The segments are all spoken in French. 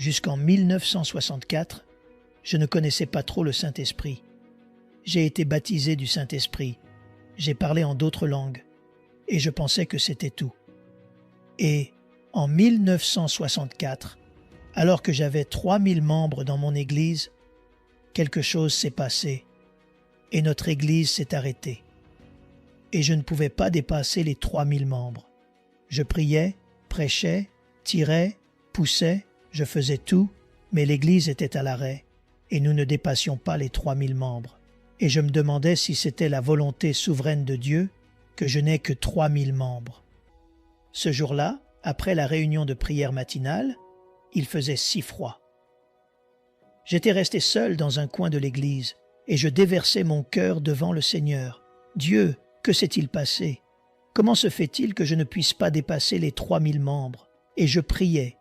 Jusqu'en 1964, je ne connaissais pas trop le Saint-Esprit. J'ai été baptisé du Saint-Esprit. J'ai parlé en d'autres langues. Et je pensais que c'était tout. Et en 1964, alors que j'avais 3000 membres dans mon église, quelque chose s'est passé et notre église s'est arrêtée. Et je ne pouvais pas dépasser les 3000 membres. Je priais, prêchais, tirais, poussais, je faisais tout, mais l'église était à l'arrêt et nous ne dépassions pas les 3000 membres. Et je me demandais si c'était la volonté souveraine de Dieu que je n'ai que 3000 membres. Ce jour-là, après la réunion de prière matinale, il faisait si froid. J'étais resté seul dans un coin de l'église et je déversais mon cœur devant le Seigneur. Dieu, que s'est-il passé? Comment se fait-il que je ne puisse pas dépasser les 3000 membres? Et je priais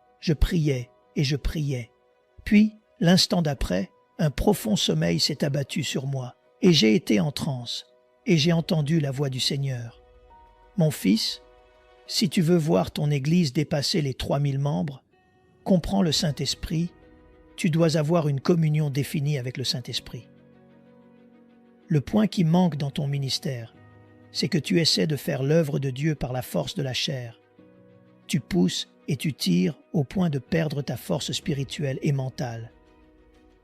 et je priais. Puis, l'instant d'après, un profond sommeil s'est abattu sur moi et j'ai été en transe et j'ai entendu la voix du Seigneur. Mon fils, si tu veux voir ton Église dépasser les 3000 membres, comprends le Saint-Esprit, tu dois avoir une communion définie avec le Saint-Esprit. Le point qui manque dans ton ministère, c'est que tu essaies de faire l'œuvre de Dieu par la force de la chair. Tu pousses et tu tires au point de perdre ta force spirituelle et mentale.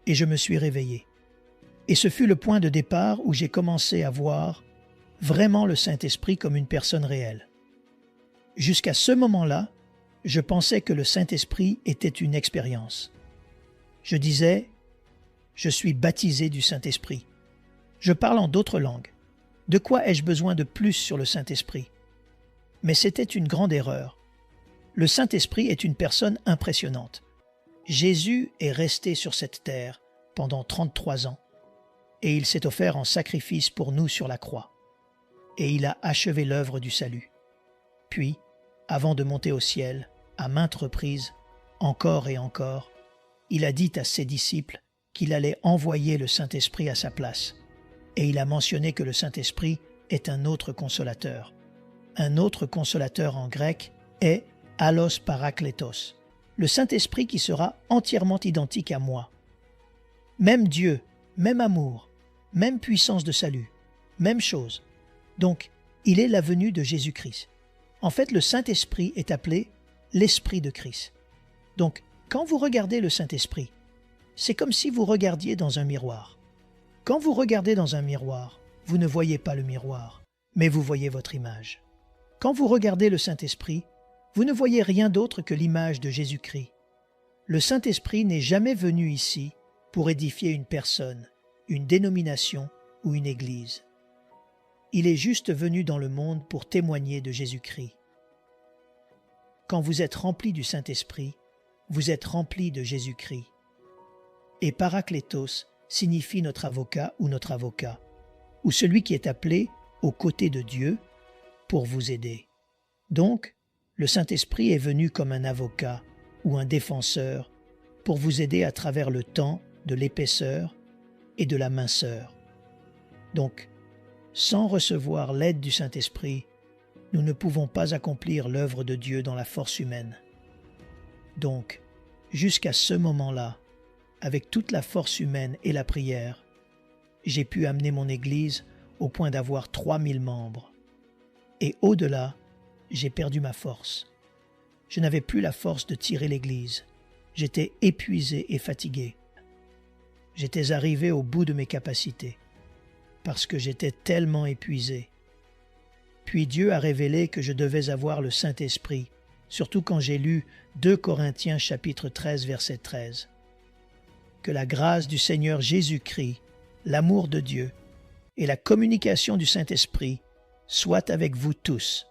Et je me suis réveillé. Et ce fut le point de départ où j'ai commencé à voir vraiment le Saint-Esprit comme une personne réelle. Jusqu'à ce moment-là, je pensais que le Saint-Esprit était une expérience. Je disais, je suis baptisé du Saint-Esprit. Je parle en d'autres langues. De quoi ai-je besoin de plus sur le Saint-Esprit? Mais c'était une grande erreur. Le Saint-Esprit est une personne impressionnante. Jésus est resté sur cette terre pendant 33 ans et il s'est offert en sacrifice pour nous sur la croix. Et il a achevé l'œuvre du salut. Puis, avant de monter au ciel, à maintes reprises, encore et encore, il a dit à ses disciples qu'il allait envoyer le Saint-Esprit à sa place. Et il a mentionné que le Saint-Esprit est un autre consolateur. Un autre consolateur en grec est allos parakletos, le Saint-Esprit qui sera entièrement identique à moi. Même Dieu, même amour, même puissance de salut, même chose. Donc, il est la venue de Jésus-Christ. En fait, le Saint-Esprit est appelé l'Esprit de Christ. Donc, quand vous regardez le Saint-Esprit, c'est comme si vous regardiez dans un miroir. Quand vous regardez dans un miroir, vous ne voyez pas le miroir, mais vous voyez votre image. Quand vous regardez le Saint-Esprit, vous ne voyez rien d'autre que l'image de Jésus-Christ. Le Saint-Esprit n'est jamais venu ici pour édifier une personne, une dénomination ou une église. Il est juste venu dans le monde pour témoigner de Jésus-Christ. Quand vous êtes rempli du Saint-Esprit, vous êtes rempli de Jésus-Christ. Et Parakletos signifie notre avocat ou notre avocat, ou celui qui est appelé aux côtés de Dieu pour vous aider. Donc, le Saint-Esprit est venu comme un avocat ou un défenseur pour vous aider à travers le temps de l'épaisseur et de la minceur. Donc, sans recevoir l'aide du Saint-Esprit, nous ne pouvons pas accomplir l'œuvre de Dieu dans la force humaine. Donc, jusqu'à ce moment-là, avec toute la force humaine et la prière, j'ai pu amener mon Église au point d'avoir 3000 membres. Et au-delà, j'ai perdu ma force. Je n'avais plus la force de tirer l'Église. J'étais épuisé et fatigué. J'étais arrivé au bout de mes capacités, parce que j'étais tellement épuisé. Puis Dieu a révélé que je devais avoir le Saint-Esprit, surtout quand j'ai lu 2 Corinthiens chapitre 13, verset 13. Que la grâce du Seigneur Jésus-Christ, l'amour de Dieu et la communication du Saint-Esprit soient avec vous tous.